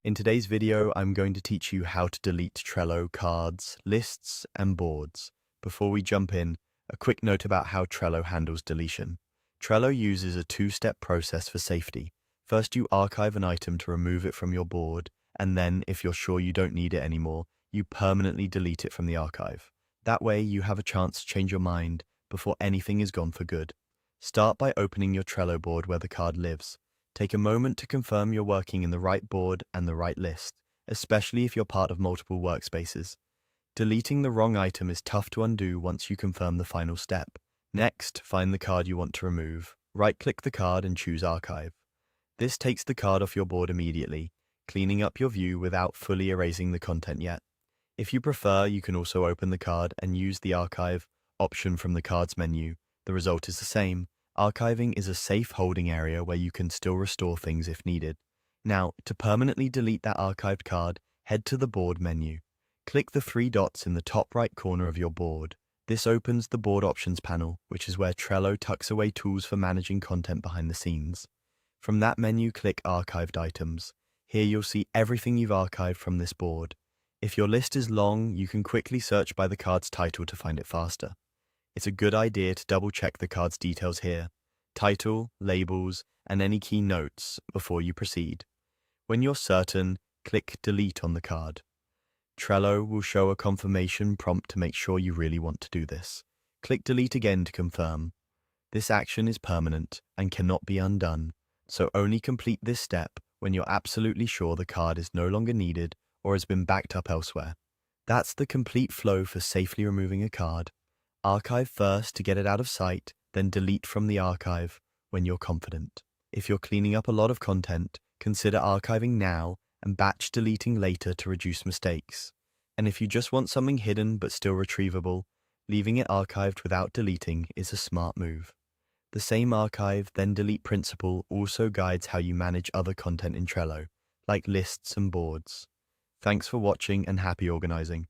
In today's video, I'm going to teach you how to delete Trello cards, lists, and boards. Before we jump in, a quick note about how Trello handles deletion. Trello uses a two-step process for safety. First, you archive an item to remove it from your board, and then, if you're sure you don't need it anymore, you permanently delete it from the archive. That way, you have a chance to change your mind before anything is gone for good. Start by opening your Trello board where the card lives. Take a moment to confirm you're working in the right board and the right list, especially if you're part of multiple workspaces. Deleting the wrong item is tough to undo once you confirm the final step. Next, find the card you want to remove. Right-click the card and choose Archive. This takes the card off your board immediately, cleaning up your view without fully erasing the content yet. If you prefer, you can also open the card and use the Archive option from the Cards menu. The result is the same. Archiving is a safe holding area where you can still restore things if needed. Now, to permanently delete that archived card, head to the Board menu. Click the three dots in the top right corner of your board. This opens the Board Options panel, which is where Trello tucks away tools for managing content behind the scenes. From that menu, click Archived Items. Here you'll see everything you've archived from this board. If your list is long, you can quickly search by the card's title to find it faster. It's a good idea to double-check the card's details here, title, labels, and any key notes before you proceed. When you're certain, click Delete on the card. Trello will show a confirmation prompt to make sure you really want to do this. Click Delete again to confirm. This action is permanent and cannot be undone, so only complete this step when you're absolutely sure the card is no longer needed or has been backed up elsewhere. That's the complete flow for safely removing a card. Archive first to get it out of sight, then delete from the archive when you're confident. If you're cleaning up a lot of content, consider archiving now and batch deleting later to reduce mistakes. And if you just want something hidden but still retrievable, leaving it archived without deleting is a smart move. The same archive then delete principle also guides how you manage other content in Trello, like lists and boards. Thanks for watching and happy organizing.